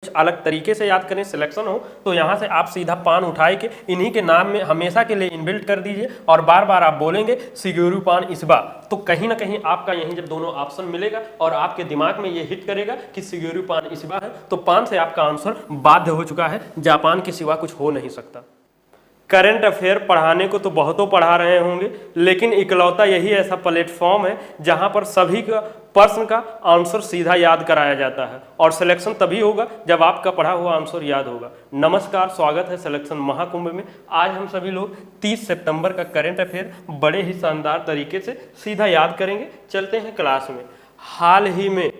कुछ अलग तरीके से याद करें, सिलेक्शन हो, तो यहाँ से आप सीधा पान उठाए के इन्हीं के नाम में हमेशा के लिए इनबिल्ट कर दीजिए और बार बार आप बोलेंगे शिगेरू पान इस्बा। तो कहीं ना कहीं आपका यहीं जब दोनों ऑप्शन मिलेगा और आपके दिमाग में ये हिट करेगा कि शिगेरू पान इस्बा है, तो पान से आपका आंसर बाध्य हो चुका है, जापान के सिवा कुछ हो नहीं सकता। करंट अफेयर पढ़ाने को तो बहुतों पढ़ा रहे होंगे, लेकिन इकलौता यही ऐसा प्लेटफॉर्म है जहां पर सभी का प्रश्न का आंसर सीधा याद कराया जाता है और सिलेक्शन तभी होगा जब आपका पढ़ा हुआ आंसर याद होगा। नमस्कार, स्वागत है सिलेक्शन महाकुंभ में। आज हम सभी लोग 30 सितंबर का करंट अफेयर बड़े ही शानदार तरीके से सीधा याद करेंगे। चलते हैं क्लास में। हाल ही में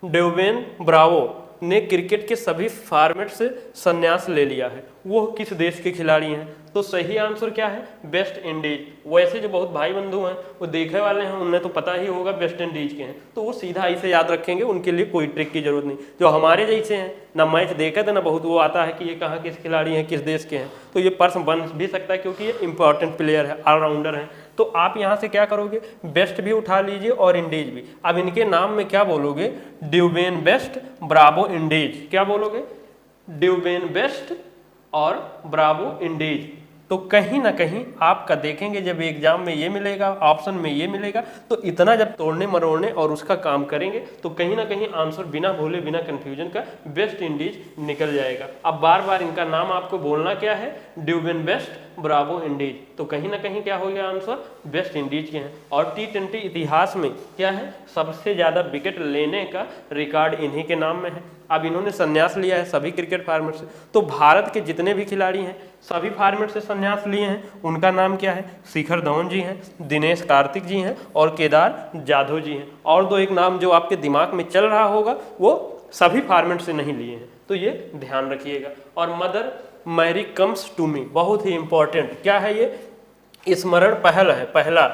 डेवेन ब्रावो ने क्रिकेट के सभी फॉर्मेट से संन्यास ले लिया है। वो किस देश के खिलाड़ी हैं? तो सही आंसर क्या है? West Indies. वैसे जो बहुत भाई बंधु हैं वो देखने वाले हैं, उन्हें तो पता ही होगा वेस्ट इंडीज के हैं, तो वो सीधा ऐसे याद रखेंगे, उनके लिए कोई ट्रिक की जरूरत नहीं। जो हमारे जैसे हैं, ना मैच देखे थे ना बहुत, वो आता है कि ये कहाँ किस खिलाड़ी हैं, किस देश के हैं, तो ये प्रश्न बन भी सकता है क्योंकि ये इंपॉर्टेंट प्लेयर है, ऑलराउंडर है। तो आप यहाँ से क्या करोगे? बेस्ट भी उठा लीजिए और इंडीज भी। अब इनके नाम में क्या बोलोगे? ड्यूबेन बेस्ट, ब्रावो इंडीज। क्या बोलोगे? ड्यूबेन बेस्ट और ब्रावो इंडीज। तो कहीं ना कहीं आपका देखेंगे जब एग्जाम में ये मिलेगा, ऑप्शन में ये मिलेगा, तो इतना जब तोड़ने मरोड़ने और उसका काम करेंगे तो कहीं ना कहीं आंसर बिना भूले बिना कंफ्यूजन का वेस्ट इंडीज निकल जाएगा। अब बार बार इनका नाम आपको बोलना क्या है? ड्यूबेन बेस्ट, ब्रावो इंडीज। तो कहीं ना कहीं क्या हो गया? आंसर वेस्ट इंडीज के हैं। और T20 इतिहास में क्या है? सबसे ज्यादा विकेट लेने का रिकॉर्ड इन्हीं के नाम में है। अब इन्होंने संन्यास लिया है सभी क्रिकेट फॉर्मेट से। तो भारत के जितने भी खिलाड़ी हैं सभी फॉर्मेट से संन्यास लिए हैं। उनका नाम क्या है? शिखर धवन जी हैं, दिनेश कार्तिक जी हैं और केदार जाधव जी हैं। और दो एक नाम जो आपके दिमाग में चल रहा होगा वो सभी फॉर्मेट से नहीं लिए हैं, तो ये ध्यान रखिएगा। और Mother Mary comes to me, बहुत ही इंपॉर्टेंट। क्या है ये? स्मरण पहल है, पहला,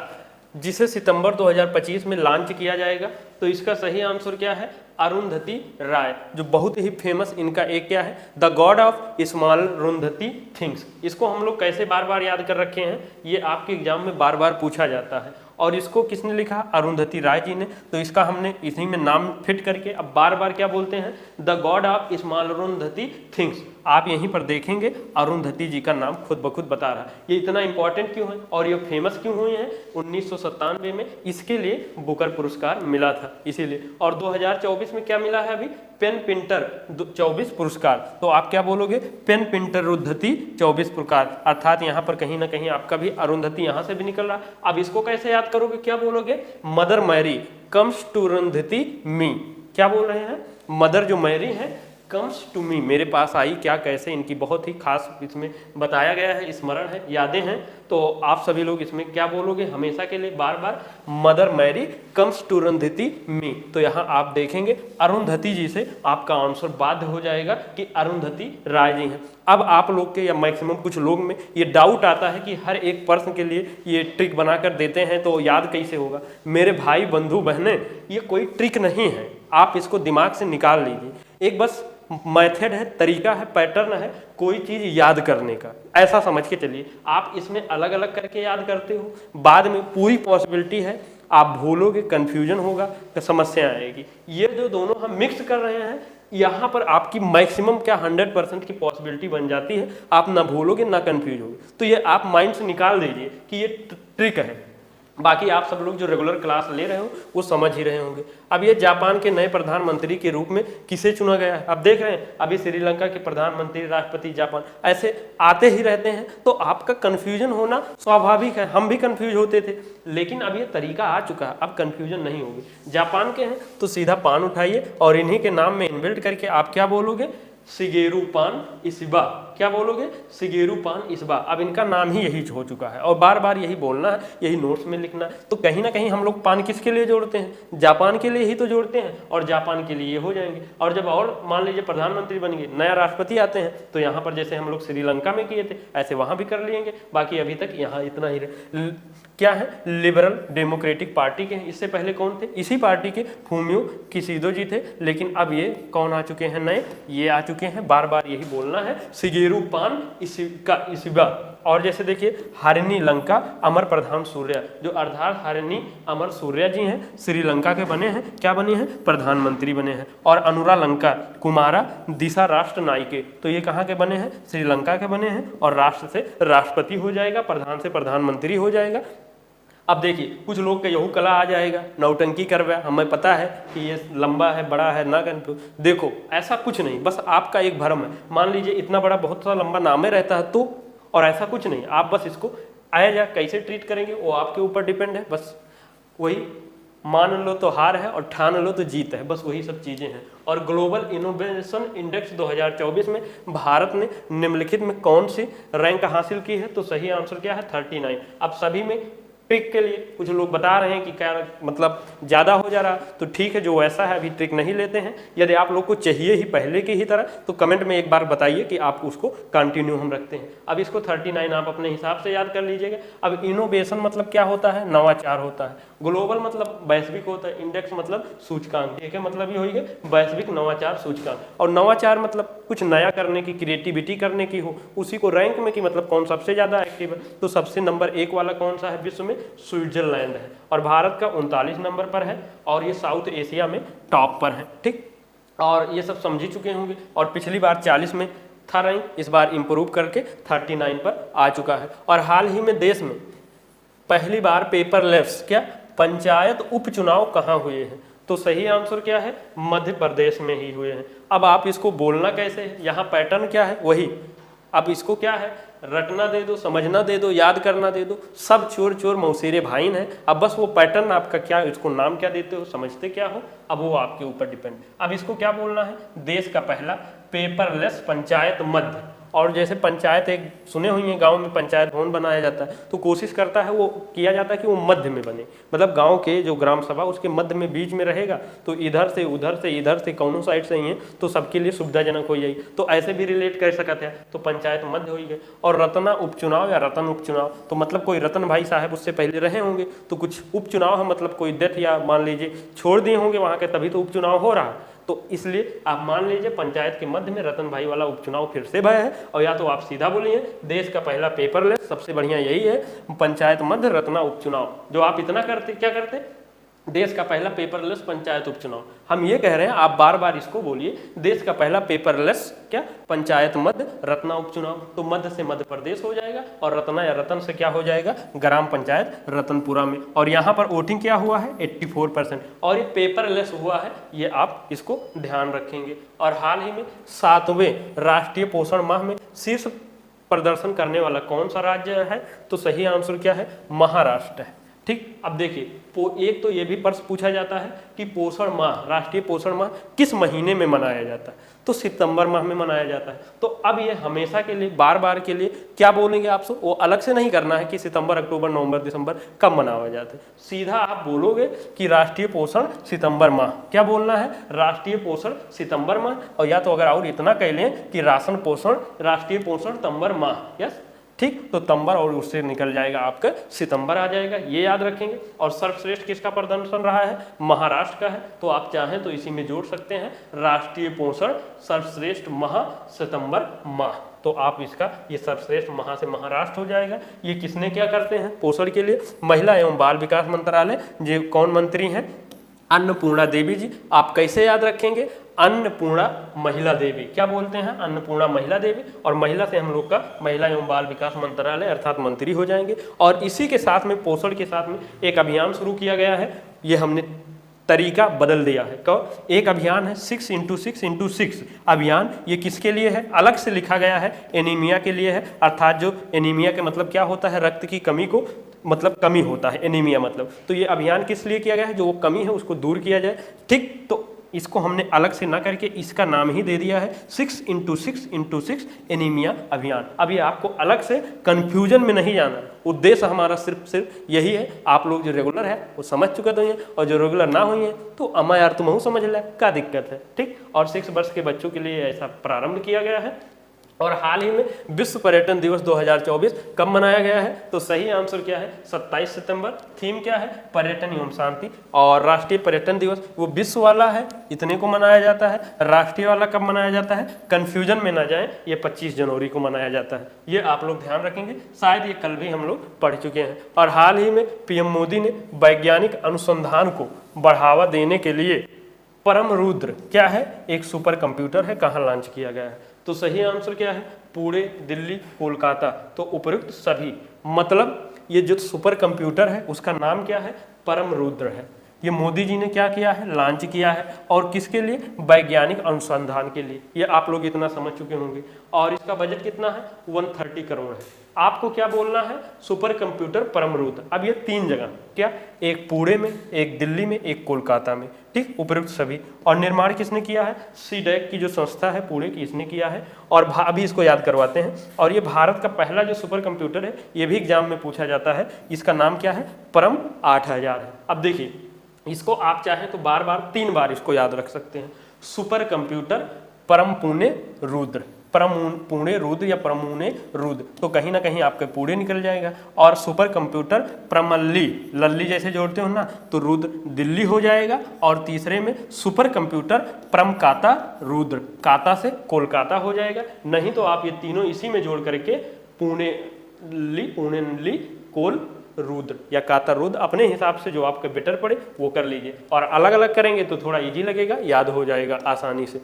जिसे सितंबर 2025 में लॉन्च किया जाएगा। तो इसका सही आंसर क्या है? अरुंधति राय, जो बहुत ही फेमस इनका एक क्या है? The God of Small Arundhati Things. इसको हम लोग कैसे बार बार याद कर रखे हैं, ये आपके एग्जाम में बार बार पूछा जाता है। और इसको किसने लिखा? अरुंधति राय जी ने। तो इसका हमने इसी में नाम फिट करके अब बार बार क्या बोलते हैं? The God of Small Arundhati Things. आप यहीं पर देखेंगे अरुंधति जी का नाम खुद ब खुद बता रहा है। ये इतना इंपॉर्टेंट क्यों है और ये फेमस क्यों हुए हैं? 1997 में इसके लिए बुकर पुरस्कार मिला था इसीलिए। और 2024 में क्या मिला है? अभी पेन पिंटर 24 पुरस्कार। तो आप क्या बोलोगे? पेन पिंटर रुद्धति 24 पुरस्कार। अर्थात यहाँ पर कहीं ना कहीं आपका भी अरुंधति यहाँ से भी निकल रहा। अब इसको कैसे याद करोगे? क्या बोलोगे? Mother Mary comes to Arundhati मी। क्या बोल रहे हैं? मदर जो मैरी है कम्स टू मी, मेरे पास आई। क्या, कैसे? इनकी बहुत ही खास इसमें बताया गया है, स्मरण है, यादें हैं। तो आप सभी लोग इसमें क्या बोलोगे? हमेशा के लिए बार बार mother Mary comes to Arundhati मी। तो यहाँ आप देखेंगे अरुंधति जी से आपका आंसर बाध्य हो जाएगा कि अरुंधति राय जी हैं। अब आप लोग के या मैक्सिमम कुछ लोग में ये डाउट आता है कि हर एक प्रश्न के लिए ये ट्रिक बनाकर देते हैं तो याद कैसे होगा? मेरे भाई बंधु बहनें, ये कोई ट्रिक नहीं है, आप इसको दिमाग से निकाल लीजिए। एक बस मेथड है, तरीका है, पैटर्न है कोई चीज याद करने का, ऐसा समझ के चलिए। आप इसमें अलग अलग करके याद करते हो, बाद में पूरी पॉसिबिलिटी है आप भूलोगे, कंफ्यूजन होगा, तो समस्या आएगी। ये जो दोनों हम मिक्स कर रहे हैं, यहाँ पर आपकी मैक्सिमम क्या 100% की पॉसिबिलिटी बन जाती है, आप ना भूलोगे ना कंफ्यूज होगे। तो ये आप माइंड से निकाल दीजिए कि ये ट्रिक है। बाकी आप सब लोग जो रेगुलर क्लास ले रहे हो वो समझ ही रहे होंगे। अब ये जापान के नए प्रधानमंत्री के रूप में किसे चुना गया है? अब देख रहे हैं अभी श्रीलंका के प्रधानमंत्री, राष्ट्रपति जापान ऐसे आते ही रहते हैं, तो आपका कंफ्यूजन होना स्वाभाविक है। हम भी कंफ्यूज होते थे, लेकिन अब ये तरीका आ चुका है, अब कंफ्यूजन नहीं होगी। जापान के हैं तो सीधा पान उठाइए और इन्हीं के नाम में इन्बिल्ट करके आप क्या बोलोगे? शिगेरू पान इस्बा। क्या बोलोगे? शिगेरू पान इस्बा। अब इनका नाम ही यही हो चुका है और बार बार यही बोलना है, यही नोट्स में लिखना है। तो कहीं ना कहीं हम लोग पान किसके लिए जोड़ते हैं? जापान के लिए ही तो जोड़ते हैं, और जापान के लिए हो जाएंगे। और जब और मान लीजिए प्रधानमंत्री बन गए, नया राष्ट्रपति आते हैं, तो यहाँ पर जैसे हम लोग श्रीलंका में किए थे ऐसे वहां भी कर लेंगे। बाकी अभी तक यहाँ इतना ही क्या है? लिबरल डेमोक्रेटिक पार्टी के हैं। इससे पहले कौन थे? इसी पार्टी के फूमियो किसीदो जी थे, लेकिन अब ये कौन आ चुके हैं? नए, ये आ चुके हैं, बार बार यही बोलना है, शिगेरू पान इशिबा। और जैसे देखिए हरिणी लंका अमर प्रधान सूर्य, जो अर्थात हरिणी अमर सूर्य जी हैं श्रीलंका के बने हैं, क्या बने हैं, प्रधानमंत्री बने हैं। और अनुरा लंका कुमारा दिशा राष्ट्र नायके, तो ये कहाँ के बने हैं, श्रीलंका के बने हैं। और राष्ट्र से राष्ट्रपति हो जाएगा, प्रधान से प्रधानमंत्री हो जाएगा। अब देखिए कुछ लोग का यहू कला आ जाएगा, नौटंकी करवा, हमें पता है कि ये लंबा है बड़ा है ना कर, देखो ऐसा कुछ नहीं, बस आपका एक भ्रम है। मान लीजिए इतना बड़ा बहुत सा लंबा नामे रहता है तो, और ऐसा कुछ नहीं, आप बस इसको आया जा कैसे ट्रीट करेंगे वो आपके ऊपर डिपेंड है। बस वही मान लो तो हार है और ठान लो तो जीत है, बस वही सब चीज़ें हैं। और ग्लोबल इनोवेशन इंडेक्स 2024 में भारत ने निम्नलिखित में कौन सी रैंक हासिल की है, तो सही आंसर क्या है 39। अब सभी में ट्रिक के लिए कुछ लोग बता रहे हैं कि क्या मतलब ज़्यादा हो जा रहा, तो ठीक है, जो वैसा है अभी ट्रिक नहीं लेते हैं। यदि आप लोग को चाहिए ही पहले की ही तरह तो कमेंट में एक बार बताइए कि आप उसको कंटिन्यू हम रखते हैं। अब इसको 39 आप अपने हिसाब से याद कर लीजिएगा। अब इनोवेशन मतलब क्या होता है, नवाचार होता है। ग्लोबल मतलब वैश्विक होता है, इंडेक्स मतलब सूचकांक, ठीक है, मतलब ये हो गया वैश्विक नवाचार सूचकांक। और नवाचार मतलब कुछ नया करने की, क्रिएटिविटी करने की हो, उसी को रैंक में कि मतलब कौन सबसे ज़्यादा एक्टिव है, तो सबसे नंबर 1 वाला कौन सा है विश्व में, स्विट्जरलैंड है। और भारत का 39 नंबर पर है और ये साउथ एशिया में टॉप पर है, ठीक। और ये सब समझ ही चुके होंगे। और पिछली बार 40 में था रैंक, इस बार इंप्रूव करके 39 पर आ चुका है। और हाल ही में देश में पहली बार पेपरलेस क्या पंचायत उपचुनाव कहाँ हुए हैं, तो सही आंसर क्या है, मध्य प्रदेश में ही हुए हैं। अब आप इसको बोलना कैसे है, यहाँ पैटर्न क्या है वही, अब इसको क्या है, रटना दे दो, समझना दे दो, याद करना दे दो, सब चोर चोर मौसेरे भाईन है। अब बस वो पैटर्न आपका क्या, इसको नाम क्या देते हो, समझते क्या हो, अब वो आपके ऊपर डिपेंड। अब इसको क्या बोलना है, देश का पहला पेपरलेस पंचायत मध्य। और जैसे पंचायत एक सुने हुई है, गांव में पंचायत भवन बनाया जाता है, तो कोशिश करता है वो किया जाता है कि वो मध्य में बने, मतलब गांव के जो ग्राम सभा उसके मध्य में बीच में रहेगा, तो इधर से उधर से इधर से कौनों साइड से ही है तो सबके लिए सुविधाजनक हो जाएगी। तो ऐसे भी रिलेट कर सकते हैं, तो पंचायत मध्य हो गए। और रतना उपचुनाव या रतन उपचुनाव, तो मतलब कोई रतन भाई साहब उससे पहले रहे होंगे, तो कुछ उपचुनाव है मतलब कोई डेथ या मान लीजिए छोड़ दिए होंगे वहाँ के, तभी तो उपचुनाव हो रहा है। तो इसलिए आप मान लीजिए पंचायत के मध्य में रतन भाई वाला उपचुनाव फिर से भय है। और या तो आप सीधा बोलिए देश का पहला पेपरलेस, सबसे बढ़िया यही है, पंचायत मध्य रत्ना उपचुनाव। जो आप इतना करते क्या करते, देश का पहला पेपरलेस पंचायत उपचुनाव। हम ये कह रहे हैं आप बार बार इसको बोलिए, देश का पहला पेपरलेस क्या पंचायत मध्य रत्ना उपचुनाव। तो मध्य से मध्य प्रदेश हो जाएगा और रत्ना या रतन से क्या हो जाएगा, ग्राम पंचायत रतनपुरा में। और यहाँ पर वोटिंग क्या हुआ है 84%, और ये पेपरलेस हुआ है, ये आप इसको ध्यान रखेंगे। और हाल ही में 7वें राष्ट्रीय पोषण माह में शीर्ष प्रदर्शन करने वाला कौन सा राज्य है, तो सही आंसर क्या है, महाराष्ट्र है, ठीक। अब देखिए एक तो ये भी प्रश्न पूछा जाता है कि पोषण माह, राष्ट्रीय पोषण माह किस महीने में मनाया जाता है, तो सितंबर माह में मनाया जाता है। तो अब ये हमेशा के लिए बार बार के लिए क्या बोलेंगे आपसे, वो अलग से नहीं करना है कि सितंबर अक्टूबर नवंबर दिसंबर कब मनाया जाता है, सीधा आप बोलोगे कि राष्ट्रीय पोषण सितंबर माह। क्या बोलना है, राष्ट्रीय पोषण सितंबर माह। और या तो अगर और इतना कह लें कि राशन पोषण राष्ट्रीय पोषण सितंबर माह, यस ठीक, तो तंबर और उससे निकल जाएगा आपका सितंबर आ जाएगा, ये याद रखेंगे। और सर्वश्रेष्ठ किसका प्रदर्शन रहा है, महाराष्ट्र का है, तो आप चाहें तो इसी में जोड़ सकते हैं राष्ट्रीय पोषण सर्वश्रेष्ठ माह सितंबर माह। तो आप इसका ये सर्वश्रेष्ठ माह से महाराष्ट्र हो जाएगा। ये किसने क्या करते हैं पोषण के लिए, महिला एवं बाल विकास मंत्रालय, जो कौन मंत्री हैं, अन्नपूर्णा देवी जी। आप कैसे याद रखेंगे, अन्नपूर्णा महिला देवी, क्या बोलते हैं, अन्नपूर्णा महिला देवी। और महिला से हम लोग का महिला एवं बाल विकास मंत्रालय अर्थात मंत्री हो जाएंगे। और इसी के साथ में पोषण के साथ में एक अभियान शुरू किया गया है, ये हमने तरीका बदल दिया है। कब, एक अभियान है 6x6x6 अभियान, ये किसके लिए है, अलग से लिखा गया है, एनीमिया के लिए है। अर्थात जो एनीमिया के मतलब क्या होता है, रक्त की कमी को मतलब कमी होता है एनीमिया मतलब, तो ये अभियान किस लिए किया गया है, जो वो कमी है उसको दूर किया जाए, ठीक। तो इसको हमने अलग से ना करके इसका नाम ही दे दिया है 6x6x6 एनीमिया अभियान। अभी आपको अलग से कंफ्यूजन में नहीं जाना, उद्देश्य हमारा सिर्फ यही है। आप लोग जो रेगुलर है वो समझ चुके तो हैं, और जो रेगुलर ना हुई है तो अम्मा यार तुम समझ ले क्या दिक्कत है, ठीक। और 6 वर्ष के बच्चों के लिए ऐसा प्रारंभ किया गया है। और हाल ही में विश्व पर्यटन दिवस 2024 कब मनाया गया है? तो सही आंसर क्या है? 27 सितंबर। थीम क्या है? पर्यटन एवं शांति। और राष्ट्रीय पर्यटन दिवस वो विश्व वाला है, इतने को मनाया जाता है। राष्ट्रीय वाला कब मनाया जाता है? कंफ्यूजन में ना जाए, ये 25 जनवरी को मनाया जाता है। ये आप लोग ध्यान रखेंगे, शायद ये कल भी हम लोग पढ़ चुके हैं। और हाल ही में पीएम मोदी ने वैज्ञानिक अनुसंधान को बढ़ावा देने के लिए परम रुद्र क्या है? एक सुपर कंप्यूटर है, कहाँ लॉन्च किया गया है? तो सही आंसर क्या है? पुणे, दिल्ली, कोलकाता। तो उपयुक्त सभी, मतलब ये जो सुपर कंप्यूटर है उसका नाम क्या है? परम रुद्र है। ये मोदी जी ने क्या किया है? लॉन्च किया है। और किसके लिए? वैज्ञानिक अनुसंधान के लिए। ये आप लोग इतना समझ चुके होंगे। और इसका बजट कितना है? 130 करोड़ है। आपको क्या बोलना है? सुपर कंप्यूटर परम रुद्र। अब ये 3 जगह, क्या? एक पुणे में, एक दिल्ली में, एक कोलकाता में, ठीक, उपयुक्त सभी। और निर्माण किसने किया है? सीडैक की जो संस्था है पुणे की, इसने किया है। और अभी इसको याद करवाते हैं। और ये भारत का पहला जो सुपर कंप्यूटर है, ये भी एग्जाम में पूछा जाता है। इसका नाम क्या है? परम 8000 है। अब देखिए, इसको आप चाहें तो बार बार 3 बार इसको याद रख सकते हैं। सुपर कंप्यूटर परम पुणे रुद्र, परम पुणे रुद्र या परमुने रुद्र, तो कहीं ना कहीं आपके पुणे निकल जाएगा। और सुपर कंप्यूटर प्रमल्ली, लल्ली जैसे जोड़ते हो ना, तो रुद्र दिल्ली हो जाएगा। और तीसरे में सुपर कंप्यूटर परमकाता रुद्र, काता से कोलकाता हो जाएगा। नहीं तो आप ये तीनों इसी में जोड़ करके पुणे ली कोल रुद्र या काता रुद्र, अपने हिसाब से जो आपके बेटर पड़े वो कर लीजिए। और अलग अलग करेंगे तो थोड़ा इजी लगेगा, याद हो जाएगा आसानी से।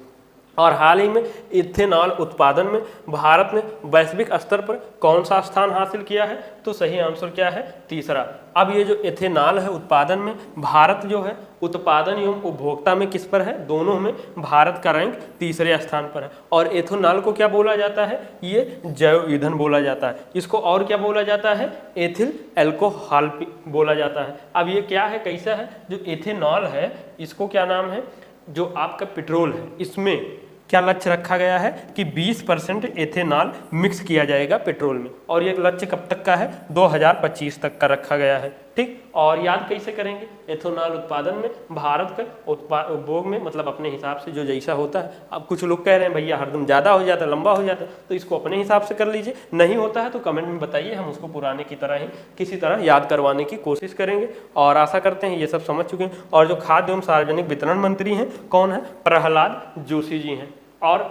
और हाल ही में इथेनॉल उत्पादन में भारत ने वैश्विक स्तर पर कौन सा स्थान हासिल किया है? तो सही आंसर क्या है? तीसरा। अब ये जो इथेनॉल है उत्पादन में, भारत जो है उत्पादन एवं उपभोक्ता में किस पर है? दोनों में भारत का रैंक तीसरे स्थान पर है। और इथेनॉल को क्या बोला जाता है? ये जैव ईंधन बोला जाता है। इसको और क्या बोला जाता है? एथिल एल्कोहल बोला जाता है। अब ये क्या है, कैसा है? जो इथेनॉल है इसको क्या नाम है? जो आपका पेट्रोल है, इसमें क्या लक्ष्य रखा गया है कि 20% एथेनॉल मिक्स किया जाएगा पेट्रोल में। और ये लक्ष्य कब तक का है? 2025 तक का रखा गया है, ठीक। और याद कैसे करेंगे? एथेनॉल उत्पादन में भारत का उपभोग में, मतलब अपने हिसाब से जो जैसा होता है। अब कुछ लोग कह रहे हैं भैया हरदम ज़्यादा हो जाता है, लंबा हो जाता है, तो इसको अपने हिसाब से कर लीजिए। नहीं होता है तो कमेंट में बताइए, हम उसको पुराने की तरह ही किसी तरह याद करवाने की कोशिश करेंगे। और आशा करते हैं ये सब समझ चुके हैं। और जो खाद्य एवं सार्वजनिक वितरण मंत्री हैं कौन है? प्रहलाद जोशी जी हैं। और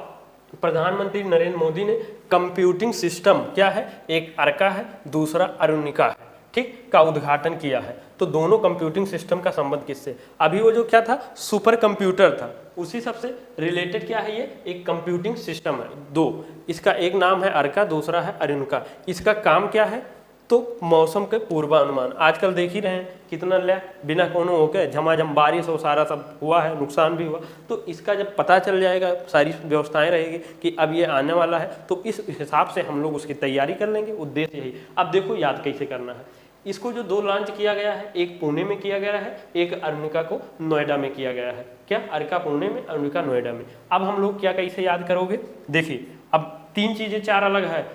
प्रधानमंत्री नरेंद्र मोदी ने कंप्यूटिंग सिस्टम क्या है? एक अर्का है, दूसरा अरुणिका है, ठीक, का उद्घाटन किया है। तो दोनों कंप्यूटिंग सिस्टम का संबंध किससे? अभी वो जो क्या था? सुपर कंप्यूटर था, उसी सबसे रिलेटेड क्या है? ये एक कंप्यूटिंग सिस्टम है। 2, इसका एक नाम है अर्का, दूसरा है अरुणिका। इसका काम क्या है? तो मौसम के पूर्वानुमान। आजकल देख ही रहे हैं कितना बिना कोनो होके झमाझम बारिश हो, सारा सब हुआ है, नुकसान भी हुआ। तो इसका जब पता चल जाएगा, सारी व्यवस्थाएं रहेगी कि अब ये आने वाला है, तो इस हिसाब से हम लोग उसकी तैयारी कर लेंगे। उद्देश्य यही। अब देखो याद कैसे करना है। इसको जो 2 लॉन्च किया गया है, एक पुणे में किया गया है, एक अरुणिका को नोएडा में किया गया है। क्या? अर्का पुणे में, अरुणिका नोएडा में। अब हम लोग क्या कैसे याद करोगे? देखिए, अब 3 चीजें 4 अलग है,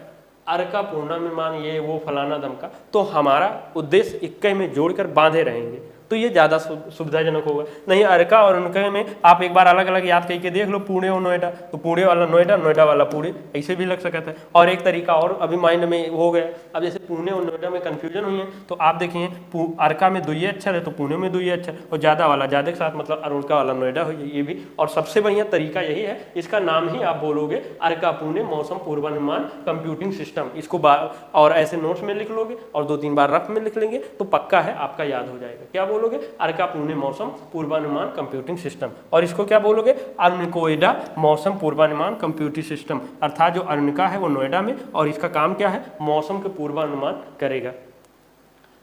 अर्का पूर्णानुमान ये वो फलाना धमका, तो हमारा उद्देश्य इक्के में जोड़कर बांधे रहेंगे, तो ये ज़्यादा सुविधाजनक होगा। नहीं अर्का और उनके में आप एक बार अलग अलग याद करके देख लो, पुणे और नोएडा, तो पुणे वाला नोएडा, नोएडा वाला पुणे, ऐसे भी लग सकता है। और एक तरीका और अभी माइंड में हो गया, अब जैसे पुणे और नोएडा में कन्फ्यूजन हुई है, तो आप देखिए अर्का में 2 अक्षर है तो पुणे में 2 अक्षर, और ज़्यादा वाला ज़्यादा के साथ मतलब अरुणिका वाला नोएडा हो, ये भी। और सबसे बढ़िया तरीका यही है, इसका नाम ही आप बोलोगे अर्का पुणे मौसम पूर्वानुमान कंप्यूटिंग सिस्टम। इसको और ऐसे नोट्स में लिख लोगे और 2-3 बार रफ में लिख लेंगे तो पक्का है आपका याद हो जाएगा। क्या बोलोगे? अर्का पुणे मौसम पूर्वानुमान कंप्यूटिंग सिस्टम। और इसको क्या बोलोगे? अरुणिकोइडा मौसम पूर्वानुमान कंप्यूटिंग सिस्टम। अर्थात जो अरुणिका है वो नोएडा में, और इसका काम क्या है? मौसम के पूर्वानुमान करेगा।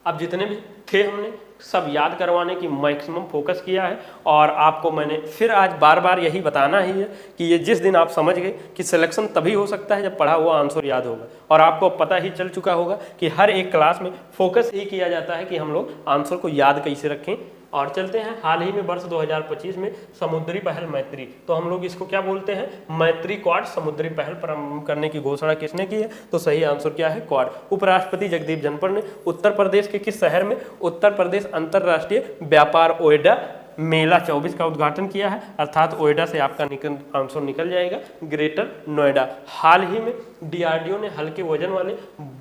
अब जितने भी थे हमने सब याद करवाने की मैक्सिमम फोकस किया है। और आपको मैंने फिर आज बार बार यही बताना ही है कि ये जिस दिन आप समझ गए कि सिलेक्शन तभी हो सकता है जब पढ़ा हुआ आंसर याद होगा। और आपको पता ही चल चुका होगा कि हर एक क्लास में फोकस ये किया जाता है कि हम लोग आंसर को याद कैसे रखें। और चलते हैं हाल ही में वर्ष 2025 में समुद्री पहल मैत्री, तो हम लोग इसको क्या बोलते हैं? मैत्री क्वाड समुद्री पहल प्रारंभ करने की घोषणा किसने की है? तो सही आंसर क्या है? क्वाड। उपराष्ट्रपति जगदीप धनखड़ ने उत्तर प्रदेश के किस शहर में उत्तर प्रदेश अंतर्राष्ट्रीय व्यापार ओएडा मेला 24 का उद्घाटन किया है, अर्थात नोएडा से आपका आंसर निकल जाएगा ग्रेटर नोएडा। हाल ही में डीआरडीओ ने हल्के वजन वाले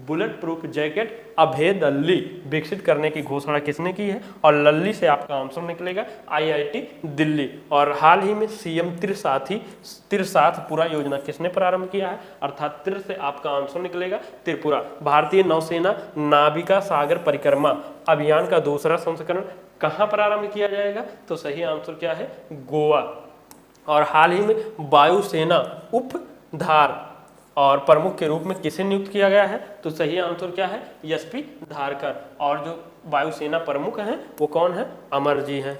बुलेट प्रूफ जैकेट अभेद लल्ली विकसित करने की घोषणा किसने की है, और लल्ली से आपका आंसर निकलेगा आईआईटी दिल्ली। और हाल ही में सीएम त्रिसाथ योजना किसने प्रारंभ किया है, अर्थात तिर से आपका आंसर निकलेगा त्रिपुरा। भारतीय नौसेना नाविका सागर परिक्रमा अभियान का दूसरा संस्करण कहां प्रारंभ किया जाएगा, तो सही आंसर क्या है, गोवा। और हाल ही में वायुसेना उपधार और प्रमुख के रूप में किसे नियुक्त किया गया है, तो सही आंसर क्या है, एसपी धारकर। और जो वायुसेना प्रमुख हैं वो कौन है, अमर जी हैं।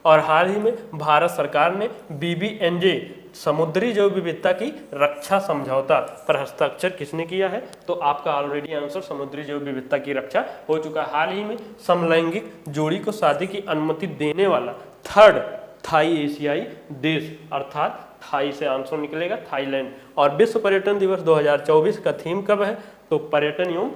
और हाल ही में भारत सरकार ने बीबीएनजे समुद्री जैव विविधता की रक्षा समझौता पर हस्ताक्षर किसने किया है, तो आपका ऑलरेडी आंसर समुद्री जैव विविधता की रक्षा हो चुका है। हाल ही में समलैंगिक जोड़ी को शादी की अनुमति देने वाला थर्ड थाई एशियाई देश, अर्थात थाई से आंसर निकलेगा थाईलैंड। और विश्व पर्यटन दिवस 2024 का थीम कब है, तो पर्यटन एवं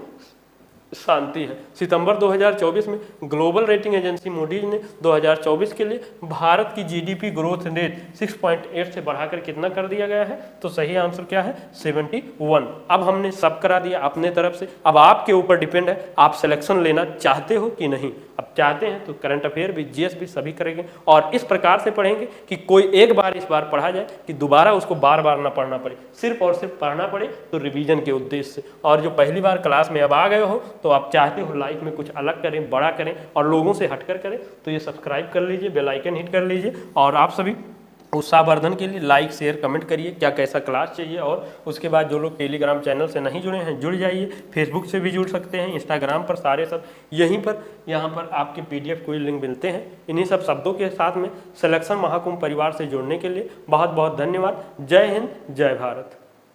शांति है। सितंबर 2024 में ग्लोबल रेटिंग एजेंसी मूडीज ने 2024 के लिए भारत की जीडीपी ग्रोथ रेट 6.8 से बढ़ाकर कितना कर दिया गया है, तो सही आंसर क्या है, 71। अब हमने सब करा दिया अपने तरफ से, अब आपके ऊपर डिपेंड है आप सिलेक्शन लेना चाहते हो कि नहीं। अब चाहते हैं तो करंट अफेयर भी, जीएस भी सभी करेंगे, और इस प्रकार से पढ़ेंगे कि कोई एक बार इस बार पढ़ा जाए कि दोबारा उसको बार बार ना पढ़ना पड़े, सिर्फ और सिर्फ पढ़ना पड़े तो रिवीजन के उद्देश्य से। और जो पहली बार क्लास में अब आ गए हो तो आप चाहते हो लाइफ में कुछ अलग करें, बड़ा करें और लोगों से हटकर करें, तो ये सब्सक्राइब कर लीजिए, बेल आइकन हिट कर लीजिए। और आप सभी उत्साहवर्धन के लिए लाइक शेयर कमेंट करिए क्या कैसा क्लास चाहिए। और उसके बाद जो लोग टेलीग्राम चैनल से नहीं जुड़े हैं जुड़ जाइए, फेसबुक से भी जुड़ सकते हैं, इंस्टाग्राम पर सारे सब यहीं पर यहाँ पर आपके पीडीएफ कोई लिंक मिलते हैं। इन्हीं सब शब्दों के साथ में सिलेक्शन महाकुंभ परिवार से जुड़ने के लिए बहुत बहुत धन्यवाद। जय हिंद, जय भारत।